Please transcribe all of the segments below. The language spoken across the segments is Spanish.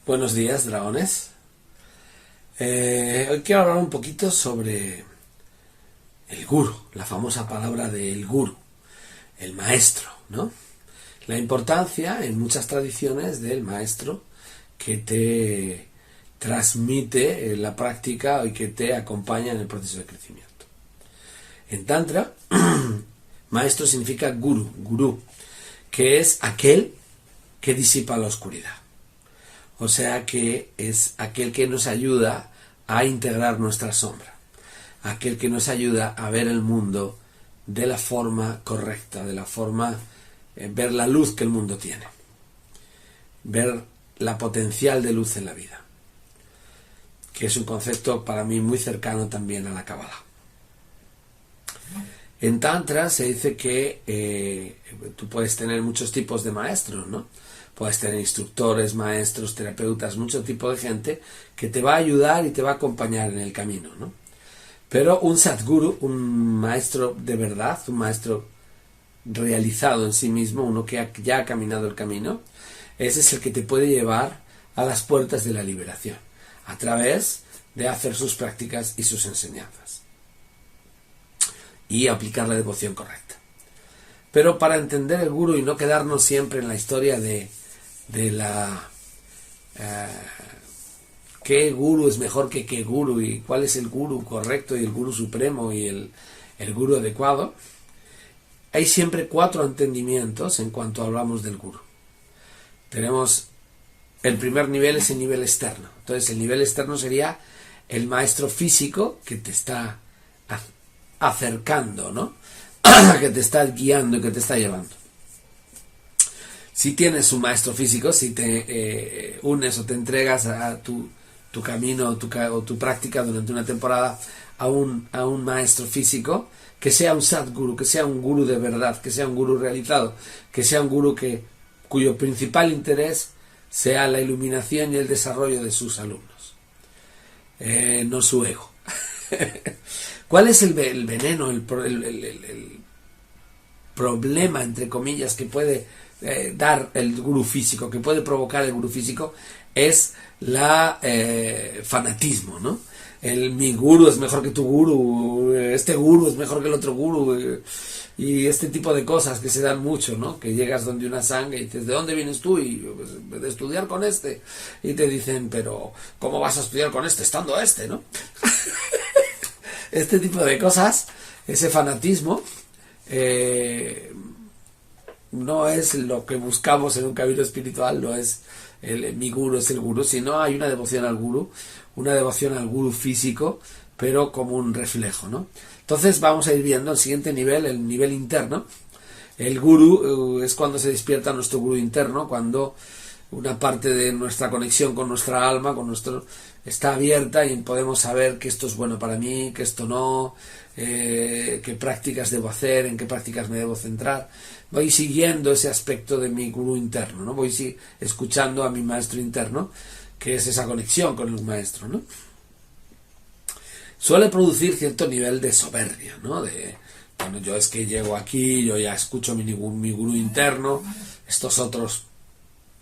Buenos días, dragones. Hoy quiero hablar un poquito sobre el guru, la famosa palabra del guru, el maestro, ¿no? La importancia en muchas tradiciones del maestro que te transmite la práctica y que te acompaña en el proceso de crecimiento. En Tantra, maestro significa gurú, que es aquel que disipa la oscuridad. O sea que es aquel que nos ayuda a integrar nuestra sombra, aquel que nos ayuda a ver el mundo de la forma correcta, de la forma, ver la luz que el mundo tiene, ver la potencial de luz en la vida, que es un concepto para mí muy cercano también a la Kabbalah. En Tantra se dice que tú puedes tener muchos tipos de maestros, ¿no? Puedes tener instructores, maestros, terapeutas, mucho tipo de gente que te va a ayudar y te va a acompañar en el camino, ¿no? Pero un Sadguru, un maestro de verdad, un maestro realizado en sí mismo, uno que ya ha caminado el camino, ese es el que te puede llevar a las puertas de la liberación, a través de hacer sus prácticas y sus enseñanzas y aplicar la devoción correcta. Pero para entender el guru y no quedarnos siempre en la historia de la qué guru es mejor que qué guru y cuál es el guru correcto y el guru supremo y el guru adecuado, hay siempre 4 entendimientos en cuanto hablamos del guru. Tenemos el primer nivel, es el nivel externo. Entonces el nivel externo sería el maestro físico que te está acercando, ¿no? Que te está guiando y que te está llevando. Si tienes un maestro físico, si te unes o te entregas a tu camino o tu práctica durante una temporada a un maestro físico, que sea un Sadguru, que sea un guru de verdad, que sea un guru realizado, que sea un guru cuyo principal interés sea la iluminación y el desarrollo de sus alumnos, no su ego. ¿Cuál es el veneno, el problema, entre comillas, que puede dar el gurú físico, que puede provocar el gurú físico? Es la fanatismo, ¿no? Mi gurú es mejor que tu gurú, este gurú es mejor que el otro gurú, y este tipo de cosas que se dan mucho, ¿no? Que llegas donde una sangha y dices, ¿de dónde vienes tú? Y pues, de estudiar con este. Y te dicen, pero ¿cómo vas a estudiar con este estando este, no? Este tipo de cosas, ese fanatismo, no es lo que buscamos en un camino espiritual, no es mi gurú es el gurú, sino hay una devoción al gurú físico, pero como un reflejo, ¿no? Entonces vamos a ir viendo el siguiente nivel, el nivel interno. El gurú es cuando se despierta nuestro gurú interno, cuando una parte de nuestra conexión con nuestra alma, está abierta y podemos saber que esto es bueno para mí, que esto no, qué prácticas debo hacer, en qué prácticas me debo centrar. Voy siguiendo ese aspecto de mi gurú interno, ¿no? Voy escuchando a mi maestro interno, que es esa conexión con el maestro, ¿no? Suele producir cierto nivel de soberbia, ¿no? Bueno, yo es que llego aquí, yo ya escucho mi gurú interno, estos otros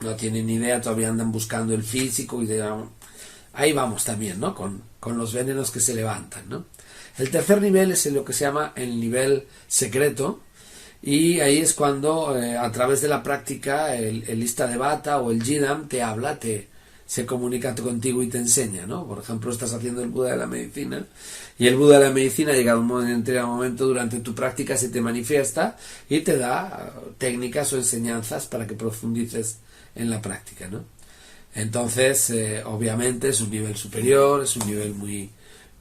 no tienen ni idea, todavía andan buscando el físico y ahí vamos también, ¿no? Con los venenos que se levantan, ¿no? El tercer nivel es lo que se llama el nivel secreto, y ahí es cuando a través de la práctica el Istadevata o el Yidam te habla, se comunica contigo y te enseña, ¿no? Por ejemplo, estás haciendo el Buda de la medicina y el Buda de la medicina llega un momento durante tu práctica, se te manifiesta y te da técnicas o enseñanzas para que profundices en la práctica, ¿no? Entonces, obviamente es un nivel superior, es un nivel muy,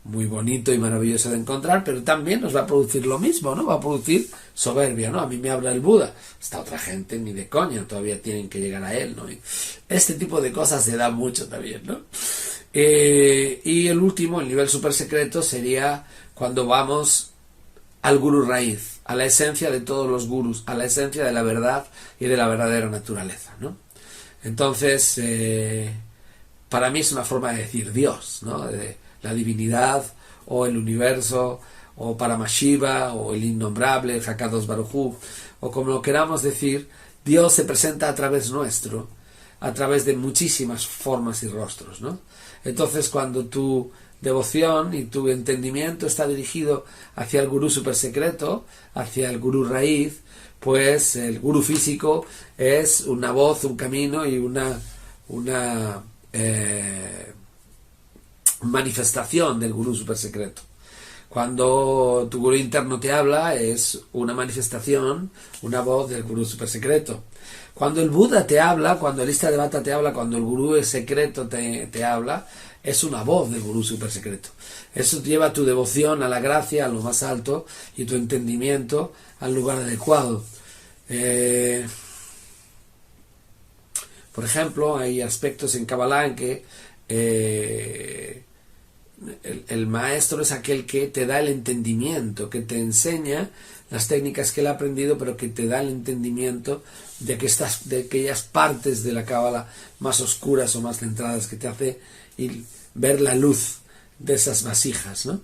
muy bonito y maravilloso de encontrar, pero también nos va a producir lo mismo, ¿no? Va a producir soberbia, ¿no? A mí me habla el Buda, esta otra gente ni de coña, todavía tienen que llegar a él, ¿no? Y este tipo de cosas se da mucho también, ¿no? Y el último, el nivel super secreto, sería cuando vamos al gurú raíz, a la esencia de todos los gurús, a la esencia de la verdad y de la verdadera naturaleza, ¿no? Entonces, para mí es una forma de decir Dios, ¿no? De la divinidad, o el universo, o Paramashiva, o el innombrable, el Hakadosh Baruj Hu, o como lo queramos decir, Dios se presenta a través nuestro, a través de muchísimas formas y rostros, ¿no? Entonces, cuando tu devoción y tu entendimiento está dirigido hacia el gurú super secreto, hacia el gurú raíz, pues el gurú físico es una voz, un camino y una manifestación del gurú super secreto. Cuando tu gurú interno te habla, es una manifestación, una voz del gurú super secreto. Cuando el Buda te habla, cuando el Istadevata te habla, cuando el gurú secreto te habla, es una voz del gurú super secreto. Eso lleva tu devoción a la gracia, a lo más alto, y tu entendimiento al lugar adecuado. Por ejemplo, hay aspectos en Kabbalah en que el maestro es aquel que te da el entendimiento, que te enseña las técnicas que él ha aprendido, pero que te da el entendimiento de aquellas partes de la Cábala más oscuras o más centradas, que te hace ver la luz de esas vasijas, ¿no?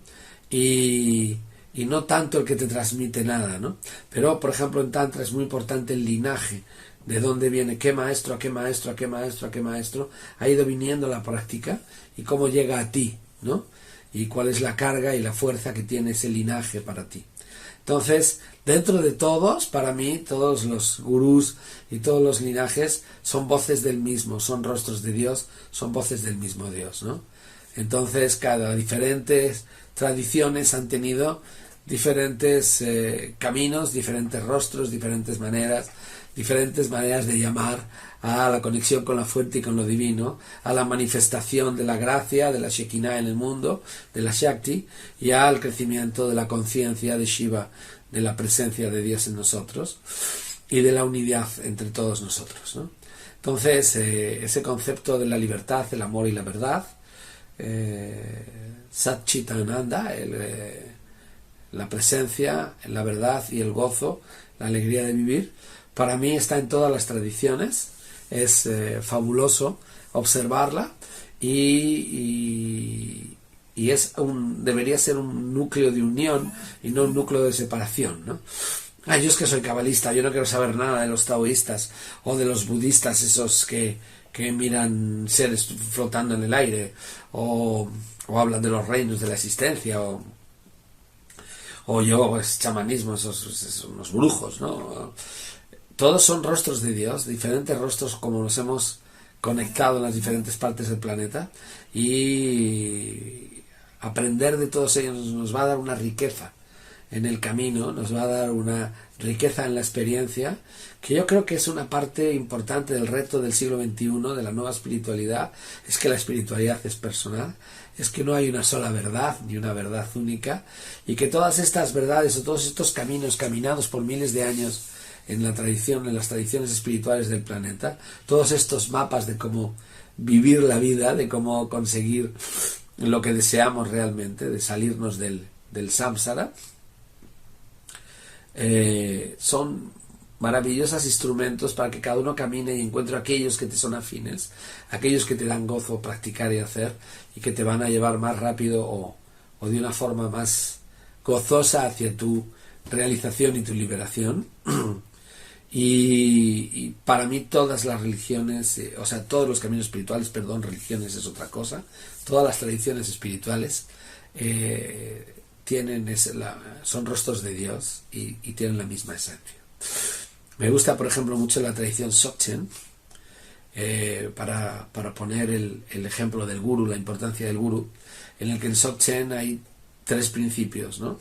Y no tanto el que te transmite nada, ¿no? Pero, por ejemplo, en Tantra es muy importante el linaje, de dónde viene, qué maestro, a qué maestro, a qué maestro, a qué maestro ha ido viniendo la práctica y cómo llega a ti, ¿no? Y cuál es la carga y la fuerza que tiene ese linaje para ti. Entonces, dentro de todos, para mí, todos los gurús y todos los linajes son voces del mismo, son rostros de Dios, son voces del mismo Dios, ¿no? Entonces, cada diferentes tradiciones han tenido diferentes caminos, diferentes rostros, diferentes maneras de llamar a la conexión con la fuente y con lo divino, a la manifestación de la gracia, de la Shekinah en el mundo, de la Shakti, y al crecimiento de la conciencia de Shiva, de la presencia de Dios en nosotros, y de la unidad entre todos nosotros, ¿no? Entonces, ese concepto de la libertad, el amor y la verdad, Sat Chit Ananda, la presencia, la verdad y el gozo, la alegría de vivir, para mí está en todas las tradiciones. Es fabuloso observarla y debería ser un núcleo de unión y no un núcleo de separación, ¿no? Yo es que soy cabalista, yo no quiero saber nada de los taoístas o de los budistas, esos que miran seres flotando en el aire o hablan de los reinos de la existencia o yo, pues, chamanismo, esos unos brujos, ¿no? Todos son rostros de Dios, diferentes rostros como nos hemos conectado en las diferentes partes del planeta, y aprender de todos ellos nos va a dar una riqueza en el camino, nos va a dar una riqueza en la experiencia, que yo creo que es una parte importante del reto del siglo XXI, de la nueva espiritualidad. Es que la espiritualidad es personal, es que no hay una sola verdad, ni una verdad única, y que todas estas verdades o todos estos caminos caminados por miles de años en la tradición, en las tradiciones espirituales del planeta, todos estos mapas de cómo vivir la vida, de cómo conseguir lo que deseamos realmente, de salirnos del samsara, son maravillosos instrumentos para que cada uno camine y encuentre aquellos que te son afines, aquellos que te dan gozo practicar y hacer, y que te van a llevar más rápido o de una forma más gozosa hacia tu realización y tu liberación. Y para mí todas las religiones, todos los caminos espirituales, religiones es otra cosa, todas las tradiciones espirituales son rostros de Dios y tienen la misma esencia. Me gusta, por ejemplo, mucho la tradición Dzogchen, para poner el ejemplo del gurú, la importancia del gurú, en el que en Dzogchen hay 3 principios, ¿no?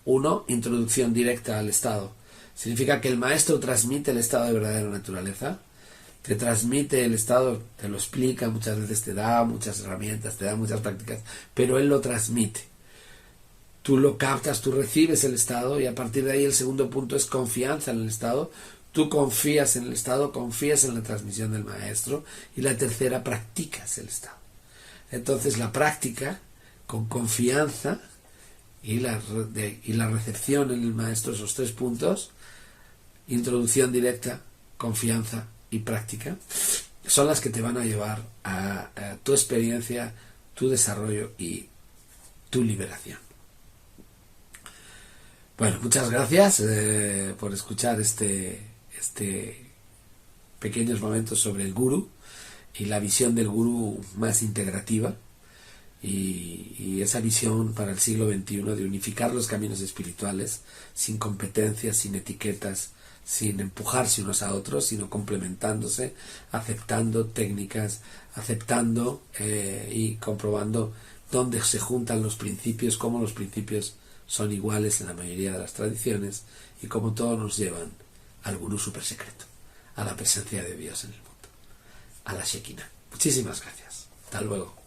1, introducción directa al estado. Significa que el maestro transmite el estado de verdadera naturaleza, te transmite el estado, te lo explica, muchas veces te da muchas herramientas, te da muchas prácticas, pero él lo transmite. Tú lo captas, tú recibes el estado, y a partir de ahí el segundo punto es confianza en el estado. Tú confías en el estado, confías en la transmisión del maestro, y la tercera, practicas el estado. Entonces la práctica con confianza y la recepción en el maestro, esos 3 puntos, introducción directa, confianza y práctica, son las que te van a llevar a tu experiencia, tu desarrollo y tu liberación. Bueno, muchas gracias por escuchar este pequeños momentos sobre el gurú y la visión del gurú más integrativa y esa visión para el siglo XXI de unificar los caminos espirituales sin competencias, sin etiquetas, sin empujarse unos a otros, sino complementándose, aceptando técnicas, aceptando y comprobando dónde se juntan los principios, cómo los principios son iguales en la mayoría de las tradiciones y cómo todos nos llevan al gurú super secreto, a la presencia de Dios en el mundo, a la Shekinah. Muchísimas gracias. Hasta luego.